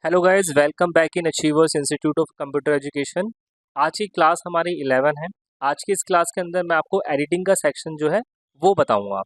Hello guys, welcome back in achievers institute of computer education. आज की class हमारी 11 है। आज की इस क्लास के अंदर मैं आपको एडिटिंग का सेक्शन जो है वो बताऊंगा।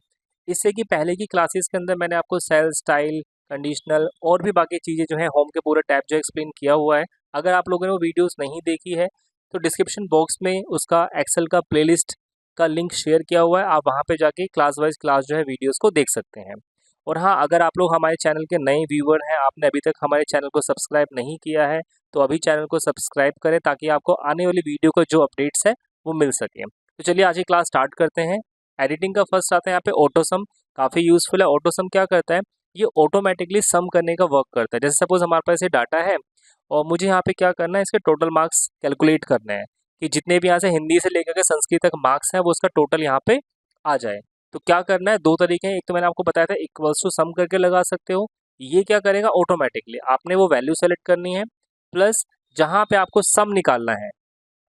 इससे कि पहले की क्लासेस के अंदर मैंने आपको सेल, स्टाइल, कंडीशनल और भी बाकी चीज़ें जो है होम के पूरे टैब जो एक्सप्लेन किया हुआ है। अगर आप लोगों ने वो वीडियोस नहीं देखी है तो डिस्क्रिप्शन बॉक्स में उसका एक्सेल का प्लेलिस्ट का लिंक शेयर किया हुआ है। आप वहाँ पे जाके क्लास वाइज क्लास जो है वीडियोज़ को देख सकते हैं। और हाँ, अगर आप लोग हमारे चैनल के नए व्यूवर हैं, आपने अभी तक हमारे चैनल को सब्सक्राइब नहीं किया है, तो अभी चैनल को सब्सक्राइब करें ताकि आपको आने वाली वीडियो का जो अपडेट्स है वो मिल सके। तो चलिए आज की क्लास स्टार्ट करते हैं। एडिटिंग का फर्स्ट आता है यहाँ पे ऑटो सम। काफ़ी यूजफुल है। ऑटो सम क्या करता है, ये ऑटोमेटिकली सम करने का वर्क करता है। जैसे सपोज हमारे पास ये डाटा है और मुझे यहाँ पे क्या करना है, इसके टोटल मार्क्स कैलकुलेट करने हैं कि जितने भी यहाँ से हिंदी से लेकर के संस्कृत तक मार्क्स हैं वो उसका टोटल यहाँ पे आ जाए। तो क्या करना है, दो तरीके हैं। एक तो मैंने आपको बताया था इक्वल्स टू सम करके लगा सकते हो। ये क्या करेगा, ऑटोमेटिकली आपने वो वैल्यू सेलेक्ट करनी है, प्लस जहां पे आपको सम निकालना है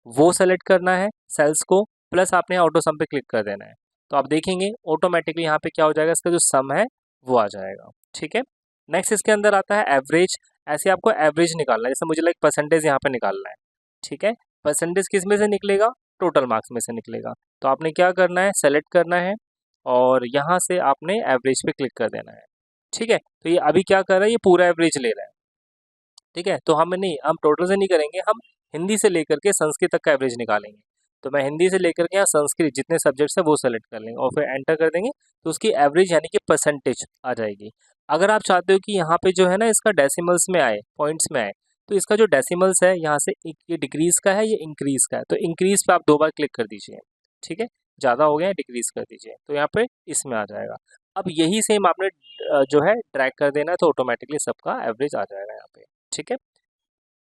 वो सेलेक्ट करना है सेल्स को, प्लस आपने ऑटो सम पे क्लिक कर देना है। तो आप देखेंगे ऑटोमेटिकली यहाँ पे क्या हो जाएगा, इसका जो सम है वो आ जाएगा। ठीक है। नेक्स्ट इसके अंदर आता है एवरेज। ऐसे आपको एवरेज निकालना है। जैसे मुझे लाइक परसेंटेज यहाँ पे निकालना है। ठीक है। परसेंटेज किस में से निकलेगा, टोटल मार्क्स में से निकलेगा। तो आपने क्या करना है, सेलेक्ट करना है और यहाँ से आपने एवरेज पे क्लिक कर देना है। ठीक है। तो ये अभी क्या कर रहा है, ये पूरा एवरेज ले रहा है। ठीक है। तो हम टोटल से नहीं करेंगे, हम हिंदी से लेकर के संस्कृत तक का एवरेज निकालेंगे। तो मैं हिंदी से लेकर के यहाँ संस्कृत जितने सब्जेक्ट्स है वो सेलेक्ट कर लेंगे और फिर एंटर कर देंगे। तो उसकी एवरेज यानी कि परसेंटेज आ जाएगी। अगर आप चाहते हो कि यहाँ पे जो है ना इसका डेसिमल्स में आए, पॉइंट्स में आए, तो इसका जो डेसिमल्स है यहाँ से ये डिक्रीज का है, ये इंक्रीज का है। तो इंक्रीज पे आप 2 बार क्लिक कर दीजिए। ठीक है। ज़्यादा हो गया, डिक्रीज कर दीजिए तो यहाँ पे इसमें आ जाएगा। अब यही सेम आपने जो है ड्रैग कर देना है तो ऑटोमेटिकली सबका एवरेज आ जाएगा यहाँ पे। ठीक है।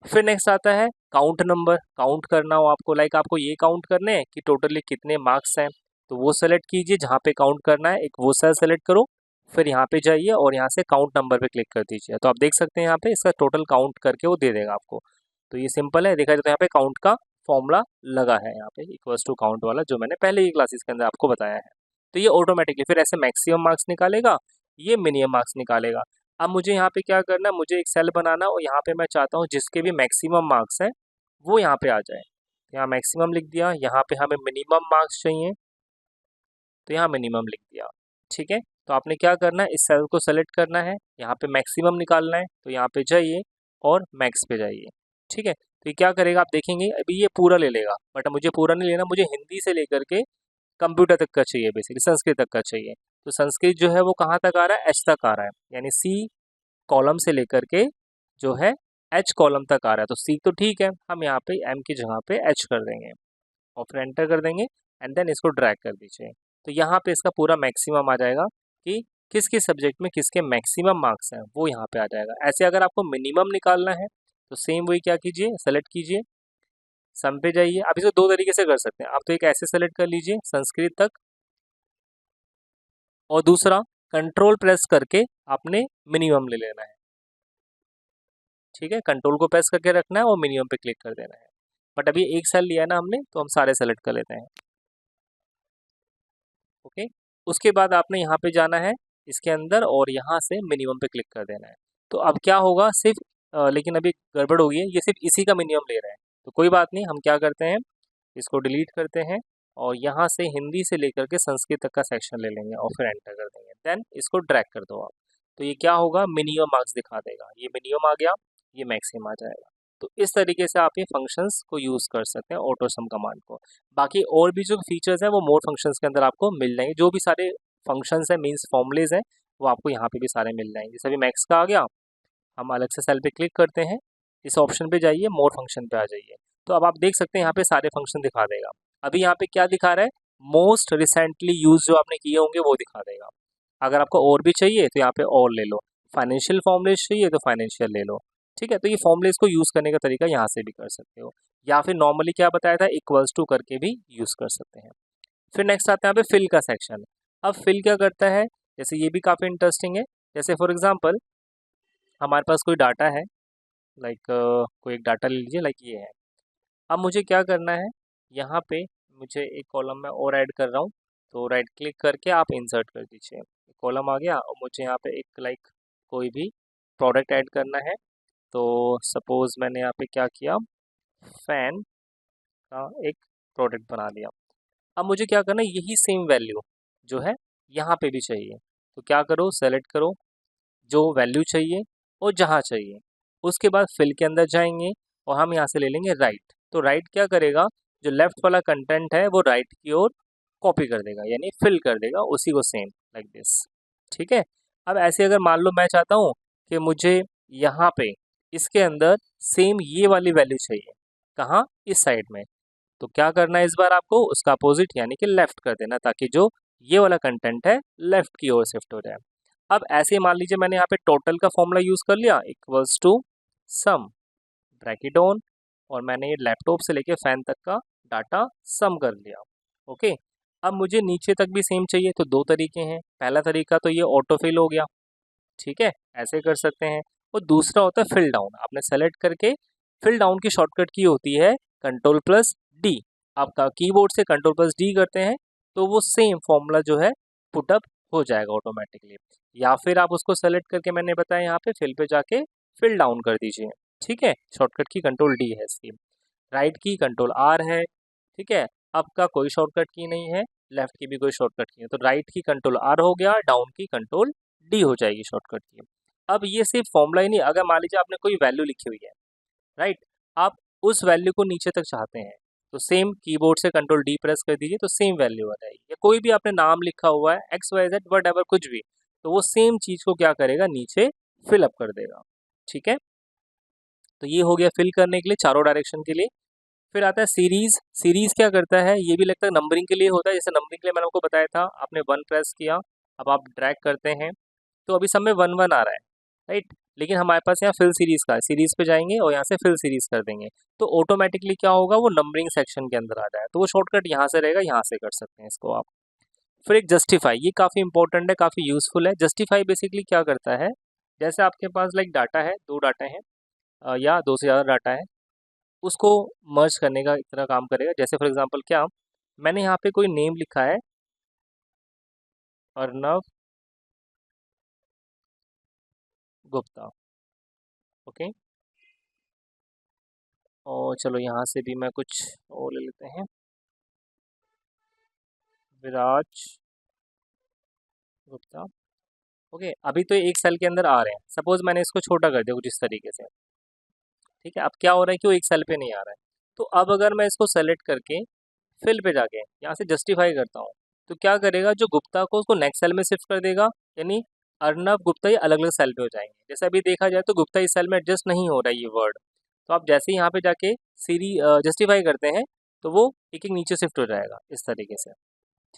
फिर नेक्स्ट आता है काउंट नंबर। काउंट करना हो आपको, लाइक आपको ये काउंट करने हैं कि टोटली कितने मार्क्स हैं, तो वो सेलेक्ट कीजिए। जहाँ पे काउंट करना है एक वो सेल सेलेक्ट करो, फिर यहाँ पे जाइए और यहाँ से काउंट नंबर पे क्लिक कर दीजिए। तो आप देख सकते हैं यहाँ पे इसका टोटल काउंट करके वो दे देगा आपको। तो ये सिंपल है। देखा जाए तो यहाँ पे काउंट का फॉर्मूला लगा है यहाँ पे इक्वल्स टू काउंट वाला, जो मैंने पहले ही क्लासेस के अंदर आपको बताया है। तो ये ऑटोमेटिकली फिर ऐसे मैक्सिमम मार्क्स निकालेगा, ये मिनिमम मार्क्स निकालेगा। अब मुझे यहाँ पे क्या करना है, मुझे एक सेल बनाना और यहाँ पे मैं चाहता हूँ जिसके भी मैक्सिमम मार्क्स हैं वो यहाँ पे आ जाए। यहाँ मैक्सिमम लिख दिया, यहाँ पे हमें मिनिमम मार्क्स चाहिए तो यहाँ मिनिमम लिख दिया। ठीक है। तो आपने क्या करना है, इस सेल को सेलेक्ट करना है, यहाँ पे मैक्सिमम निकालना है तो यहाँ पे जाइए और मैक्स पे जाइए। ठीक है। तो ये क्या करेगा आप देखेंगे, अभी ये पूरा ले लेगा, बट मुझे पूरा नहीं लेना, मुझे हिंदी से लेकर के कंप्यूटर तक का चाहिए, बेसिकली संस्कृत तक का चाहिए। तो संस्कृत जो है वो कहाँ तक आ रहा है, एच तक आ रहा है, यानी सी कॉलम से लेकर के जो है एच कॉलम तक आ रहा है। तो सी तो ठीक है, हम यहाँ पे एम की जगह पे एच कर देंगे और फिर एंटर कर देंगे एंड देन इसको ड्रैग कर दीजिए। तो यहाँ पे इसका पूरा मैक्सिमम आ जाएगा कि किस किस सब्जेक्ट में किसके मैक्सिमम मार्क्स हैं वो यहाँ पे आ जाएगा। ऐसे अगर आपको मिनिमम निकालना है तो सेम वही क्या कीजिए, सेलेक्ट कीजिए, सम पे जाइए। आप इसको दो तरीके से कर सकते हैं। आप तो एक ऐसे सेलेक्ट कर लीजिए संस्कृत तक, और दूसरा कंट्रोल प्रेस करके आपने मिनिमम ले लेना है। ठीक है। कंट्रोल को प्रेस करके रखना है और मिनिमम पे क्लिक कर देना है। बट अभी एक सेल लिया है ना हमने, तो हम सारे सेलेक्ट कर लेते हैं। ओके। उसके बाद आपने यहाँ पे जाना है इसके अंदर और यहाँ से मिनिमम पे क्लिक कर देना है। तो अब क्या होगा, सिर्फ लेकिन अभी गड़बड़ हो गई है, ये सिर्फ इसी का मिनिमम ले रहे हैं। तो कोई बात नहीं, हम क्या करते हैं, इसको डिलीट करते हैं और यहाँ से हिंदी से लेकर के संस्कृत तक का सेक्शन ले लेंगे और फिर एंटर कर देंगे। देन इसको ड्रैग कर दो आप। तो ये क्या होगा, मिनिमम मार्क्स दिखा देगा। ये मिनिमम आ गया, ये मैक्सिमम आ जाएगा। तो इस तरीके से आप ये फंक्शंस को यूज़ कर सकते हैं, ऑटो सम कमांड को। बाकी और भी जो फीचर्स हैं वो मोर फंक्शंस के अंदर आपको मिल जाएंगे। जो भी सारे फंक्शंस हैं, मीन्स फॉर्मूलेज हैं, वो आपको यहाँ पे भी सारे मिल जाएंगे। जैसे अभी मैक्स का आ गया, हम अलग से सेल पे क्लिक करते हैं, इस ऑप्शन पे जाइए, मोर फंक्शन पे आ जाइए। तो अब आप देख सकते हैं यहाँ पे सारे फंक्शन दिखा देगा। अभी यहाँ पे क्या दिखा रहा है, मोस्ट रिसेंटली यूज जो आपने किए होंगे वो दिखा देगा। अगर आपको और भी चाहिए तो यहाँ पे और ले लो, फाइनेंशियल फॉर्मुलेज चाहिए तो फाइनेंशियल ले लो। ठीक है। तो ये फॉर्मुलेज को यूज़ करने का तरीका यहाँ से भी कर सकते हो, या फिर नॉर्मली क्या बताया था, इक्वल्स टू करके भी यूज़ कर सकते हैं। फिर नेक्स्ट आता है यहाँ पे फिल का सेक्शन। अब फिल क्या करता है, जैसे ये भी काफ़ी इंटरेस्टिंग है। जैसे फॉर एग्जाम्पल हमारे पास कोई डाटा है, लाइक कोई एक डाटा ले लीजिए, लाइक ये है। अब मुझे क्या करना है, यहाँ पे मुझे एक कॉलम में और ऐड कर रहा हूँ, तो राइट क्लिक करके आप इंसर्ट कर दीजिए। कॉलम आ गया और मुझे यहाँ पे एक लाइक कोई भी प्रोडक्ट ऐड करना है, तो सपोज मैंने यहाँ पे क्या किया, फैन का एक प्रोडक्ट बना लिया। अब मुझे क्या करना है, यही सेम वैल्यू जो है यहाँ पे भी चाहिए। तो क्या करो, सेलेक्ट करो जो वैल्यू चाहिए और जहाँ चाहिए, उसके बाद फिल के अंदर जाएंगे और हम यहाँ से ले लेंगे राइट। तो राइट क्या करेगा, जो लेफ्ट वाला कंटेंट है वो राइट की ओर कॉपी कर देगा, यानी फिल कर देगा उसी को, सेम लाइक दिस। ठीक है। अब ऐसे अगर मान लो मैं चाहता हूँ कि मुझे यहाँ पे इसके अंदर सेम ये वाली वैल्यू चाहिए, कहाँ, इस साइड में, तो क्या करना है इस बार आपको, उसका अपोजिट यानी कि लेफ्ट कर देना, ताकि जो ये वाला कंटेंट है लेफ्ट की ओर शिफ्ट हो जाए। अब ऐसे मान लीजिए मैंने यहाँ पे टोटल का फॉर्मूला यूज़ कर लिया, equals to sum, bracket on, और मैंने ये लैपटॉप से लेके फैन तक का डाटा सम कर लिया। ओके। अब मुझे नीचे तक भी सेम चाहिए, तो दो तरीके हैं। पहला तरीका तो ये ऑटो फिल हो गया, ठीक है, ऐसे कर सकते हैं। और दूसरा होता है फिल डाउन, आपने सेलेक्ट करके फिल डाउन की शॉर्टकट की होती है कंट्रोल प्लस डी। आपका कीबोर्ड से कंट्रोल प्लस डी करते हैं तो वो सेम फॉर्मूला जो है पुटअप हो जाएगा ऑटोमेटिकली। या फिर आप उसको सेलेक्ट करके, मैंने बताया यहाँ पे फिल पे जाके फिल डाउन कर दीजिए। ठीक है, शॉर्टकट की कंट्रोल डी है इसकी, राइट की कंट्रोल आर है। ठीक है, आपका कोई शॉर्टकट की नहीं है, लेफ्ट की भी कोई शॉर्टकट की है, तो राइट की कंट्रोल आर हो गया, डाउन की कंट्रोल डी हो जाएगी शॉर्टकट की। अब ये सिर्फ फॉर्मूला ही नहीं, अगर मान लीजिए आपने कोई वैल्यू लिखी हुई है, राइट, आप उस वैल्यू को नीचे तक चाहते हैं, तो सेम कीबोर्ड से कंट्रोल डी प्रेस कर दीजिए, तो सेम वैल्यू आ जाएगी। या कोई भी आपने नाम लिखा हुआ है x y z whatever कुछ भी, तो वो सेम चीज़ को क्या करेगा, नीचे फिल अप कर देगा। ठीक है, तो ये हो गया फिल करने के लिए चारों डायरेक्शन के लिए। फिर आता है सीरीज। सीरीज क्या करता है, ये भी लगता है नंबरिंग के लिए होता है। जैसे नंबरिंग के लिए मैंने आपको बताया था, आपने वन प्रेस किया, अब आप ड्रैग करते हैं तो अभी सब में वन वन आ रहा है, राइट, लेकिन हमारे पास यहाँ फिल सीरीज का है, सीरीज पे जाएंगे और यहाँ से फिल सीरीज कर देंगे, तो ऑटोमेटिकली क्या होगा, वो नंबरिंग सेक्शन के अंदर आ जाए, तो वो शॉर्टकट यहाँ से रहेगा, यहाँ से कर सकते हैं इसको आप। फिर एक जस्टिफाई, ये काफ़ी इंपॉर्टेंट है, काफ़ी यूजफुल है। जस्टिफाई बेसिकली क्या करता है, जैसे आपके पास लाइक डाटा है, दो डाटा हैं या दो से ज़्यादा डाटा है, उसको मर्ज करने का इतना काम करेगा। जैसे फॉर एग्जांपल क्या, मैंने यहाँ पे कोई नेम लिखा है, अर्नव गुप्ता, ओके, और चलो यहाँ से भी मैं कुछ और ले लेते हैं, विराज गुप्ता। ओके, अभी तो एक सेल के अंदर आ रहे हैं, सपोज मैंने इसको छोटा कर दिया कुछ इस तरीके से। ठीक है, अब क्या हो रहा है कि वो एक सेल पे नहीं आ रहा है, तो अब अगर मैं इसको सेलेक्ट करके फिल पे जाके यहाँ से जस्टिफाई करता हूँ, तो क्या करेगा, जो गुप्ता को उसको नेक्स्ट सेल में शिफ्ट कर देगा, यानी अर्नब गुप्ता ये अलग अलग सेल पे हो जाएंगे। जैसे अभी देखा जाए तो गुप्ता इस सेल में एडजस्ट नहीं हो रहा है ये वर्ड, तो आप जैसे ही यहाँ पे जाके सीरी जस्टिफाई करते हैं तो वो एक एक नीचे शिफ्ट हो जाएगा इस तरीके से।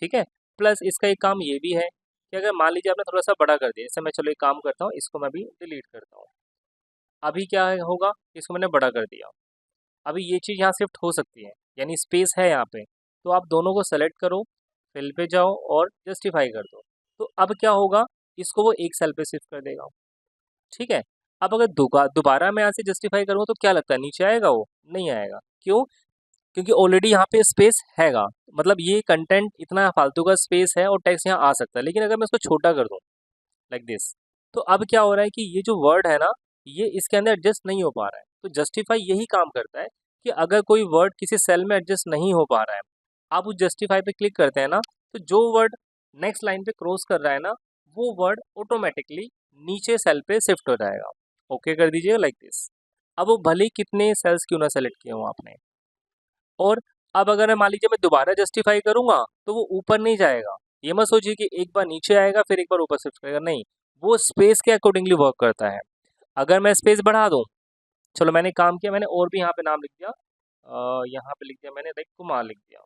ठीक है, प्लस इसका एक काम ये भी है कि अगर मान लीजिए आपने थोड़ा सा बड़ा कर दिया, जैसे मैं चलो एक काम करता हूँ, इसको मैं भी डिलीट करता हूँ। अभी क्या होगा, इसको मैंने बड़ा कर दिया, अभी ये चीज़ यहाँ शिफ्ट हो सकती है, यानी स्पेस है यहाँ पे, तो आप दोनों को सेलेक्ट करो, फिल पे जाओ और जस्टिफाई कर दो, तो अब क्या होगा, इसको वो एक सेल पे शिफ्ट कर देगा। ठीक है, अब अगर दोबारा मैं यहाँ से जस्टिफाई करूँ तो क्या लगता है, नीचे आएगा, वो नहीं आएगा, क्यों, क्योंकि ऑलरेडी यहाँ पे स्पेस हैगा, मतलब ये कंटेंट इतना फालतू का स्पेस है और टेक्स्ट यहाँ आ सकता है। लेकिन अगर मैं इसको छोटा कर दूँ लाइक दिस, तो अब क्या हो रहा है कि ये जो वर्ड है ना, ये इसके अंदर एडजस्ट नहीं हो पा रहा है। तो जस्टिफाई यही काम करता है कि अगर कोई वर्ड किसी सेल में एडजस्ट नहीं हो पा रहा है, आप उस जस्टिफाई पे क्लिक करते हैं ना, तो जो वर्ड नेक्स्ट लाइन पे क्रॉस कर रहा है ना, वो वर्ड ऑटोमेटिकली नीचे सेल पे शिफ्ट हो जाएगा। ओके कर दीजिएगा लाइक दिस। अब वो भले ही कितने सेल्स क्यों ना सेलेक्ट किए हो आपने, और अब अगर मान लीजिए मैं दोबारा जस्टिफाई करूंगा तो वो ऊपर नहीं जाएगा। ये मत सोचिए कि एक बार नीचे आएगा फिर एक बार ऊपर शिफ्ट करेगा, नहीं, वो स्पेस के अकॉर्डिंगली वर्क करता है। अगर मैं स्पेस बढ़ा दूं, चलो मैंने काम किया, मैंने और भी यहाँ पे नाम लिख दिया, यहाँ पे लिख दिया मैंने लाइक कुमार लिख दिया।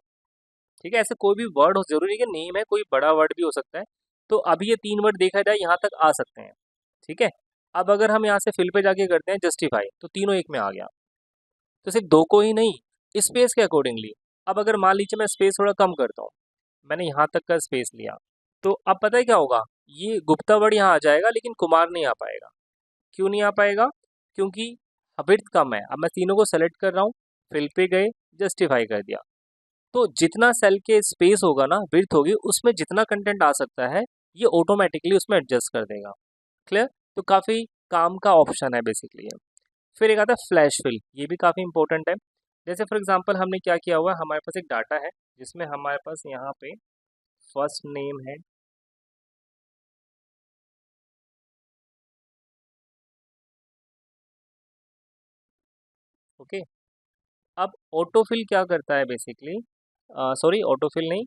ठीक है, ऐसे कोई भी वर्ड हो, जरूरी है कि नेम है, कोई बड़ा वर्ड भी हो सकता है। तो अभी ये तीन वर्ड देखा जाए यहाँ तक आ सकते हैं। ठीक है, अब अगर हम यहाँ से फिल पे जाके करते हैं जस्टिफाई, तो तीनों एक में आ गया, तो सिर्फ दो को ही नहीं, स्पेस के अकॉर्डिंगली। अब अगर मान लीजिए मैं स्पेस थोड़ा कम करता हूँ, मैंने यहाँ तक का स्पेस लिया, तो अब पता है क्या होगा, ये गुप्ता वर्ड यहाँ आ जाएगा लेकिन कुमार नहीं आ पाएगा। क्यों नहीं आ पाएगा, क्योंकि विड्थ कम है। अब मैं तीनों को सेलेक्ट कर रहा हूँ, फिल पे गए, जस्टिफाई कर दिया, तो जितना सेल के स्पेस होगा ना, विड्थ होगी, उसमें जितना कंटेंट आ सकता है ये ऑटोमेटिकली उसमें एडजस्ट कर देगा। क्लियर, तो काफ़ी काम का ऑप्शन है बेसिकली। फिर एक आता है फ्लैश फिल, ये भी काफ़ी इंपॉर्टेंट है। जैसे फॉर एग्जांपल हमने क्या किया हुआ है, हमारे पास एक डाटा है जिसमें हमारे पास यहाँ पे फर्स्ट नेम है, ओके। अब ऑटोफिल क्या करता है बेसिकली, सॉरी ऑटोफिल नहीं,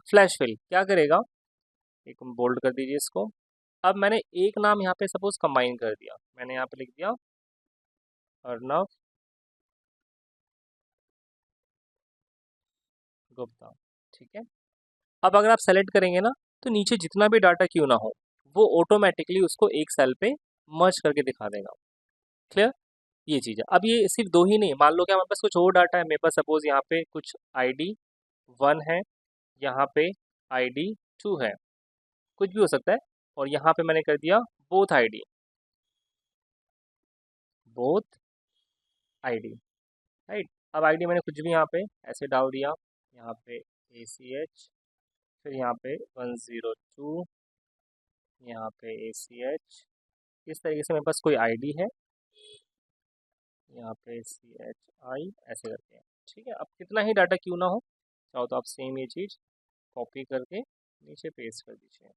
फ्लैश फिल क्या करेगा, एक बोल्ड कर दीजिए इसको। अब मैंने एक नाम यहाँ पे सपोज कंबाइन कर दिया, मैंने यहाँ पे लिख दिया अर्नव गुप्ता, ठीक है। अब अगर आप सेलेक्ट करेंगे ना, तो नीचे जितना भी डाटा क्यों ना हो, वो ऑटोमेटिकली उसको एक सेल पे मर्ज करके दिखा देगा। क्लियर, ये चीज़ है। अब ये सिर्फ दो ही नहीं, मान लो कि हमारे पास कुछ और डाटा है, मेरे पास सपोज यहाँ पे कुछ ID 1 है, यहाँ पे ID 2 है, कुछ भी हो सकता है। और यहाँ पे मैंने कर दिया बोथ ID, राइट। अब ID मैंने कुछ भी यहाँ पे ऐसे डाल दिया, यहाँ पे ACH, फिर यहाँ पे 102, यहाँ पे ACH, इस तरीके से मेरे पास कोई ID है, यहाँ पे CHI, ऐसे करते हैं, ठीक है। अब कितना ही डाटा क्यों ना हो, चाहो तो आप सेम ये चीज़ कॉपी करके नीचे पेस्ट कर दीजिए,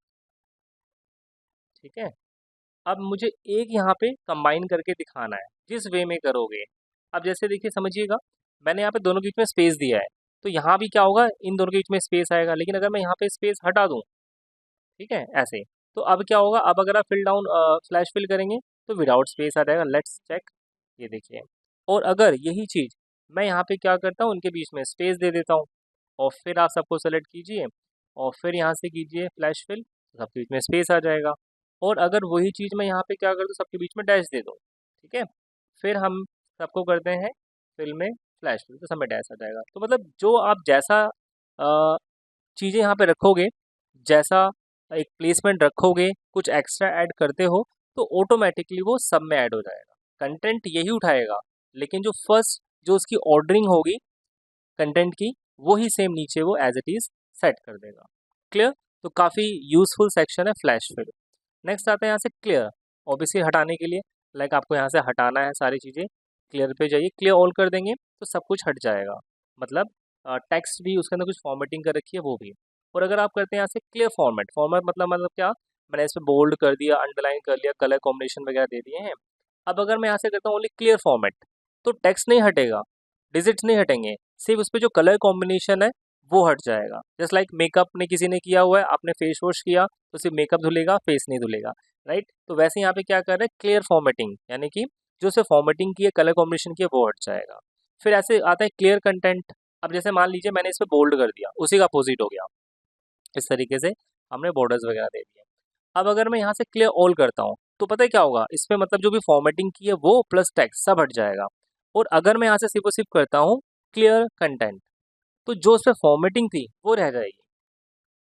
ठीक है। अब मुझे एक यहाँ पे कंबाइन करके दिखाना है, जिस वे में करोगे। अब जैसे देखिए समझिएगा, मैंने यहाँ पे दोनों के बीच में स्पेस दिया है, तो यहाँ भी क्या होगा, इन दोनों के बीच में स्पेस आएगा। लेकिन अगर मैं यहाँ पे स्पेस हटा दूँ, ठीक है, ऐसे, तो अब क्या होगा, अब अगर आप फिल डाउन फ्लैश फिल करेंगे तो विदाउट स्पेस आ जाएगा। लेट्स चेक, ये देखिए। और अगर यही चीज़ मैं यहाँ पे क्या करता हूँ, उनके बीच में स्पेस दे देता हूँ, और फिर आप सबको सेलेक्ट कीजिए और फिर यहाँ से कीजिए फ्लैश फिल, तो सबके बीच में स्पेस आ जाएगा। और अगर वही चीज़ मैं यहाँ पे क्या कर दूँ, सबके बीच में डैश दे दूँ, ठीक है, फिर हम सबको करते हैं फिल में फ्लैश फिल, तो सब में डैश आ जाएगा। तो मतलब जो आप जैसा चीज़ें यहाँ पे रखोगे, जैसा एक प्लेसमेंट रखोगे, कुछ एक्स्ट्रा ऐड करते हो, तो ऑटोमेटिकली वो सब में ऐड हो जाएगा। कंटेंट यही उठाएगा, लेकिन जो फर्स्ट जो उसकी ऑर्डरिंग होगी कंटेंट की, वही सेम नीचे वो एज इट इज़ सेट कर देगा। क्लियर, तो काफ़ी यूजफुल सेक्शन है फ्लैश फिल। नेक्स्ट आते हैं यहाँ से क्लियर, ऑब्वियसली हटाने के लिए, लाइक आपको यहाँ से हटाना है सारी चीज़ें, क्लियर पे जाइए, क्लियर ऑल कर देंगे तो सब कुछ हट जाएगा। मतलब टेक्स्ट भी उसके अंदर कुछ फॉर्मेटिंग कर रखी है वो भी। और अगर आप करते हैं यहाँ से क्लियर फॉर्मेट, फॉर्मेट मतलब क्या, मैंने इस पर बोल्ड कर दिया, अंडरलाइन कर लिया, कलर कॉम्बिनेशन वगैरह दे दिए हैं। अब अगर मैं यहाँ से करता हूँ ओनली क्लियर फॉर्मेट, तो टेक्स्ट नहीं हटेगा, डिजिट्स नहीं हटेंगे, सिर्फ उस पर जो कलर कॉम्बिनेशन है वो हट जाएगा। जस्ट लाइक मेकअप ने किसी ने किया हुआ है, आपने फेस वॉश किया तो सिर्फ मेकअप धुलेगा, फेस नहीं धुलेगा, राइट। तो वैसे यहाँ पे क्या कर रहे हैं, क्लियर फॉर्मेटिंग, यानी कि जो से फॉर्मेटिंग की है, कलर कॉम्बिनेशन की है, वो हट जाएगा। फिर ऐसे आता है क्लियर कंटेंट। अब जैसे मान लीजिए मैंने इस पर बोल्ड कर दिया, उसी का अपोजिट हो गया, इस तरीके से हमने बॉर्डर्स वगैरह दे दिए। अब अगर मैं यहाँ से क्लियर ऑल करता हूँ, तो पता है क्या होगा, इसमें मतलब जो भी फॉर्मेटिंग की है वो प्लस टेक्स्ट सब हट जाएगा। और अगर मैं यहाँ से सिर्फ और सिर्फ करता हूँ क्लियर कंटेंट, तो जो उस पर फॉर्मेटिंग थी वो रह जाएगी,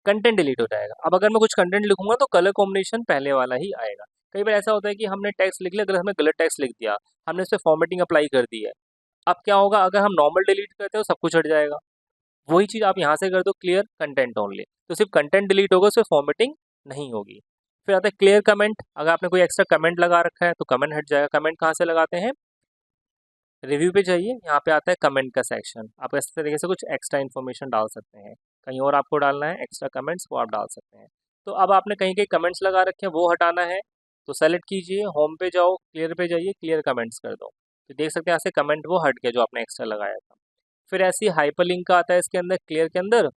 कंटेंट डिलीट हो जाएगा। अब अगर मैं कुछ कंटेंट लिखूंगा तो कलर कॉम्बिनेशन पहले वाला ही आएगा। कई बार ऐसा होता है कि हमने टेक्स्ट लिख लिया, अगर हमने गलत टेक्स्ट लिख दिया, हमने इस पर फॉर्मेटिंग अप्लाई कर दी है, अब क्या होगा, अगर हम नॉर्मल डिलीट करते हो सब कुछ हट जाएगा। वही चीज़ आप यहाँ से कर दो क्लियर कंटेंट ओनली, तो सिर्फ कंटेंट डिलीट होगा, उसमें फॉर्मेटिंग नहीं होगी। फिर आता है क्लियर कमेंट, अगर आपने कोई एक्स्ट्रा कमेंट लगा रखा है तो कमेंट हट जाएगा। कमेंट कहाँ से लगाते हैं, रिव्यू पे जाइए, यहाँ पे आता है कमेंट का सेक्शन, आप इस तरीके से कुछ एक्स्ट्रा इन्फॉर्मेशन डाल सकते हैं। कहीं और आपको डालना है एक्स्ट्रा कमेंट्स, वो आप डाल सकते हैं। तो अब आपने कहीं कहीं कमेंट्स लगा रखे हैं, वो हटाना है, तो सेलेक्ट कीजिए, होम पे जाओ, क्लियर पे जाइए, क्लियर कमेंट्स कर दो, तो देख सकते हैं यहाँ से कमेंट वो हट गया जो आपने एक्स्ट्रा लगाया था। फिर ऐसी हाइपरलिंक का आता है इसके अंदर, क्लियर के अंदर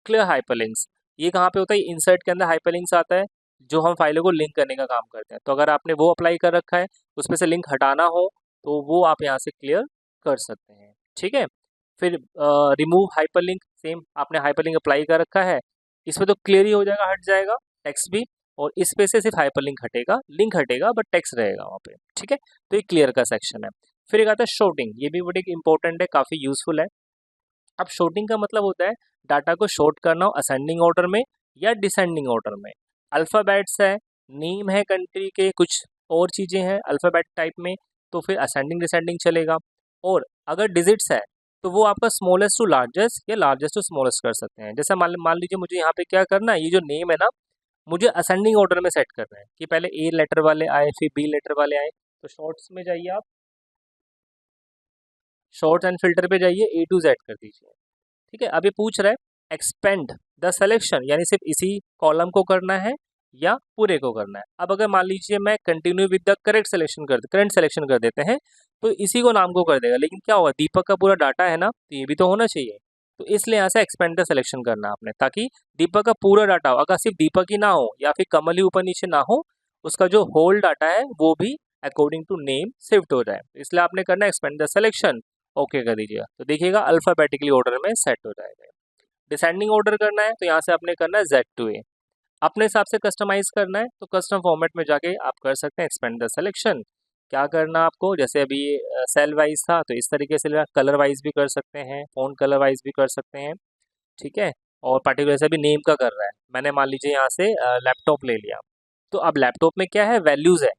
क्लियर हाइपरलिंक्स। ये कहाँ पे होता है, इंसर्ट के अंदर हाइपरलिंक्स आता है, जो हम फाइलों को लिंक करने का काम करते हैं। तो अगर आपने वो अप्लाई कर रखा है, उसमें से लिंक हटाना हो, तो वो आप यहाँ से क्लियर कर सकते हैं, ठीक है। फिर रिमूव हाइपरलिंक, सेम आपने हाइपरलिंक अप्लाई कर रखा है, इसमें तो क्लियर ही हो जाएगा, हट जाएगा टेक्स्ट भी, और इस पे से सिर्फ हाइपरलिंक हटेगा, लिंक हटेगा बट टेक्स्ट रहेगा वहाँ पे, ठीक है। तो ये क्लियर का सेक्शन है। फिर एक आता है शॉर्टिंग, ये भी बड़ी इंपॉर्टेंट है, काफ़ी यूजफुल है। अब शॉर्टिंग का मतलब होता है डाटा को शॉर्ट करना हो असेंडिंग ऑर्डर में या डिसेंडिंग ऑर्डर में। अल्फ़ाबेट्स है, नेम है कंट्री के, कुछ और चीज़ें हैं अल्फ़ाबेट टाइप में, तो फिर असेंडिंग डिसेंडिंग चलेगा। और अगर डिजिट्स है तो वो आपका स्मॉलेस्ट टू लार्जेस्ट या लार्जेस्ट टू स्मॉलेस्ट कर सकते हैं। जैसे मान मान लीजिए मुझे यहाँ पे क्या करना है, ये जो नेम है ना, मुझे असेंडिंग ऑर्डर में सेट करना है कि पहले ए लेटर वाले आए फिर बी लेटर वाले आए। तो शॉर्ट्स में जाइए आप, शॉर्ट एंड फिल्टर पे जाइए, A to Z कर दीजिए। ठीक है, अब ये पूछ रहा है एक्सपेंड द सिलेक्शन, यानी सिर्फ इसी कॉलम को करना है या पूरे को करना है। अब अगर मान लीजिए मैं continue with the current selection कर देते हैं तो इसी को नाम को कर देगा, लेकिन क्या होगा, दीपक का पूरा डाटा है ना, तो ये भी तो होना चाहिए। तो इसलिए यहाँ से एक्सपेंड द सिलेक्शन करना है आपने, ताकि दीपक का पूरा डाटा हो। अगर सिर्फ दीपक ही ना हो या फिर कमल ही ऊपर नीचे ना हो, उसका जो होल डाटा है वो भी अकॉर्डिंग टू नेम शिफ्ट हो जाए। इसलिए आपने करना है एक्सपेंड द सिलेक्शन, ओके कर दीजिएगा। तो देखिएगा अल्फाबेटिकली ऑर्डर में सेट हो जाएगा। डिसेंडिंग ऑर्डर करना है तो यहाँ से आपने करना है Z to A। अपने हिसाब से कस्टमाइज करना है तो कस्टम फॉर्मेट में जाके आप कर सकते हैं एक्सपेंड द सिलेक्शन। क्या करना आपको, जैसे अभी सेल वाइज था तो इस तरीके से कलर वाइज भी कर सकते हैं, फोन कलर वाइज भी कर सकते हैं। ठीक है, और पर्टिकुलर से अभी नेम का कर रहा है, मैंने मान लीजिए यहाँ से लैपटॉप ले लिया। तो अब लैपटॉप में क्या है, वैल्यूज़ है,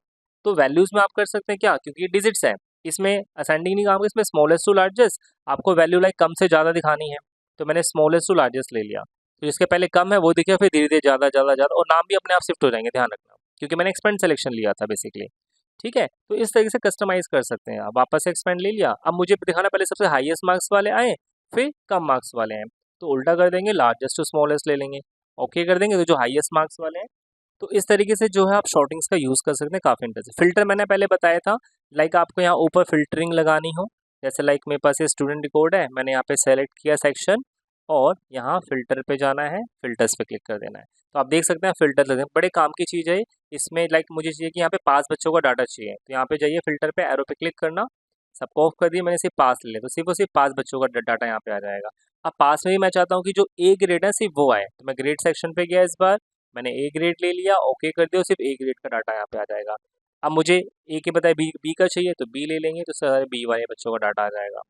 तो वैल्यूज़ में आप कर सकते हैं क्या, क्योंकि ये डिजिट्स है, इसमें असेंडिंग नहीं काम, इसमें स्मॉलेस्ट टू लार्जेस्ट आपको वैल्यू लाइक कम से ज़्यादा दिखानी है, तो मैंने स्मॉलेस्ट टू लार्जेस्ट ले लिया। तो जिसके पहले कम है वो दिखे, फिर धीरे धीरे ज़्यादा ज़्यादा ज़्यादा, और नाम भी अपने आप शिफ्ट हो जाएंगे, ध्यान रखना, क्योंकि मैंने एक्सपेंड सिलेक्शन लिया था बेसिकली। ठीक है, तो इस तरीके से कस्टमाइज कर सकते हैं आप। वापस से एक्सपेंड ले लिया, अब मुझे दिखाना पहले सबसे हाईएस्ट मार्क्स वाले आए, फिर कम मार्क्स वाले आए, तो उल्टा कर देंगे, लार्जेस्ट टू स्मॉलेस्ट ले लेंगे, ओके कर देंगे, तो जो हाईएस्ट मार्क्स वाले हैं। तो इस तरीके से जो है आप शॉर्टिंग्स का यूज़ कर सकते हैं काफ़ी इंटरेस्ट। फिल्टर मैंने पहले बताया था, लाइक आपको यहाँ ऊपर फिल्टरिंग लगानी हो, जैसे लाइक मेरे पास ये स्टूडेंट रिकॉर्ड है, मैंने यहाँ पे सेलेक्ट किया सेक्शन और यहाँ फिल्टर पे जाना है, फिल्टर्स पे क्लिक कर देना है। तो आप देख सकते हैं फिल्टर लगे, बड़े काम की चीज़ है इसमें। लाइक मुझे चाहिए कि यहाँ पे 5 बच्चों का डाटा चाहिए, तो यहाँ पे जाइए फिल्टर पे एरो पे क्लिक करना, सबको ऑफ कर दिया मैंने, सिर्फ पास ले लिया, तो सिर्फ और सिर्फ 5 बच्चों का डाटा यहाँ पे आ जाएगा। अब पास में भी मैं चाहता हूँ कि जो ए ग्रेड है सिर्फ वो आए, तो मैं ग्रेड सेक्शन पे गया, इस बार मैंने ए ग्रेड ले लिया, ओके कर दिया, सिर्फ ए ग्रेड का डाटा यहाँ पे आ जाएगा। अब मुझे ए के बजाय बी का चाहिए तो बी ले लेंगे, तो सारे बी वाले बच्चों का डाटा आ जाएगा।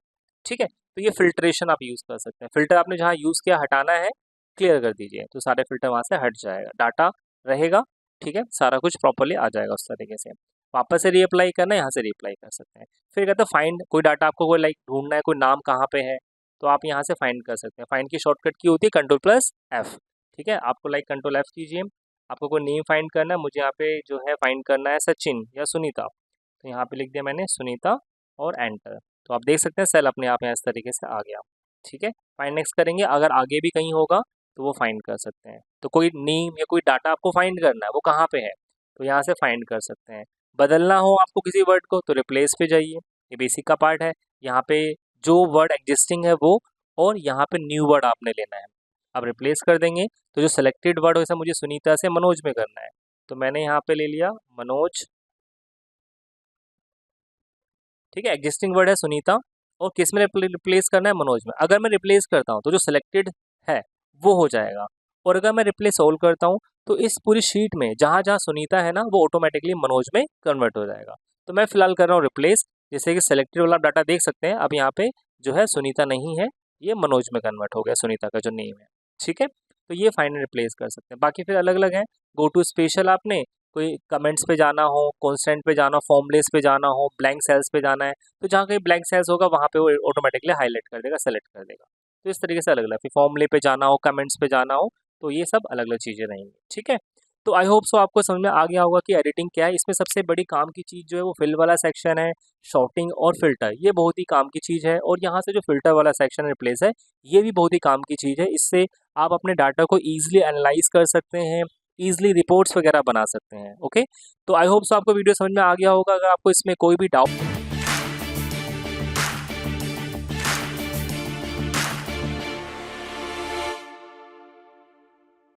ठीक है, तो ये फिल्ट्रेशन आप यूज़ कर सकते हैं। फिल्टर आपने जहाँ यूज़ किया हटाना है, क्लियर कर दीजिए, तो सारे फिल्टर वहाँ से हट जाएगा, डाटा रहेगा। ठीक है, सारा कुछ प्रॉपर्ली आ जाएगा उस तरीके से। वापस से रीअप्लाई करना है, यहाँ से रीअप्लाई कर सकते हैं। फिर कहते हैं फाइंड, कोई डाटा आपको कोई लाइक ढूंढना है, कोई नाम कहाँ पे है, तो आप यहाँ से फाइंड कर सकते हैं। फाइंड की शॉर्टकट की होती है Ctrl+F। ठीक है, आपको लाइक Ctrl+F कीजिए, आपको कोई नेम फाइंड करना है, मुझे यहाँ पे जो है फाइंड करना है सचिन या सुनीता, तो यहाँ पे लिख दिया मैंने सुनीता और एंटर। तो आप देख सकते हैं सेल अपने आप यहाँ इस तरीके से आ गया। ठीक है, फाइंड नेक्स्ट करेंगे, अगर आगे भी कहीं होगा तो वो फाइंड कर सकते हैं। तो कोई नेम या कोई डाटा आपको फाइंड करना है, वो कहाँ पे है, तो यहाँ से फाइंड कर सकते हैं। बदलना हो आपको किसी वर्ड को तो रिप्लेस पे जाइए, ये बेसिक का पार्ट है। यहाँ पे जो वर्ड एग्जिस्टिंग है वो, और यहाँ पे न्यू वर्ड आपने लेना है। अब रिप्लेस कर देंगे, तो जो सेलेक्टेड वर्ड हो, जैसे मुझे सुनीता से मनोज में करना है, तो मैंने यहाँ पे ले लिया मनोज। ठीक है, एग्जिस्टिंग वर्ड है सुनीता, और किस में रिप्लेस करना है, मनोज में। अगर मैं रिप्लेस करता हूँ तो जो सिलेक्टेड है वो हो जाएगा, और अगर मैं रिप्लेस ऑल करता हूँ तो इस पूरी शीट में जहाँ जहाँ सुनीता है ना, वो ऑटोमेटिकली मनोज में कन्वर्ट हो जाएगा। तो मैं फिलहाल कर रहा हूँ रिप्लेस, जैसे कि सिलेक्टेड वाला डाटा देख सकते हैं, अब यहाँ पे जो है सुनीता नहीं है, ये मनोज में कन्वर्ट हो गया, सुनीता का जो नेम है। ठीक है, तो ये फाइनल रिप्लेस कर सकते हैं। बाकी फिर अलग अलग है, गो टू स्पेशल, आपने कोई कमेंट्स पे जाना हो, कॉन्स्टेंट पे जाना हो, फॉर्मलेस पे जाना हो, ब्लैंक सेल्स पे जाना है, तो जहाँ कहीं ब्लैंक सेल्स होगा वहाँ पे वो ऑटोमेटिकली हाईलाइट कर देगा, सेलेक्ट कर देगा। तो इस तरीके से अलग अलग, फिर फॉर्मूले पे जाना हो, कमेंट्स पे जाना हो, तो ये सब अलग अलग चीज़ें रहेंगी। ठीक है, तो आई होप सो आपको समझ में आ गया होगा कि एडिटिंग क्या है। इसमें सबसे बड़ी काम की चीज़ जो है वो फिल वाला सेक्शन है, शॉर्टिंग और फिल्टर, ये बहुत ही काम की चीज़ है। और यहाँ से जो फिल्टर वाला सेक्शन रिप्लेस है, ये भी बहुत ही काम की चीज़ है। इससे आप अपने डाटा को ईजिली एनालाइज कर सकते हैं, ईजिली रिपोर्ट्स वगैरह बना सकते हैं। ओके, तो आई होप सो आपको वीडियो समझ में आ गया होगा। अगर आपको इसमें कोई भी डाउट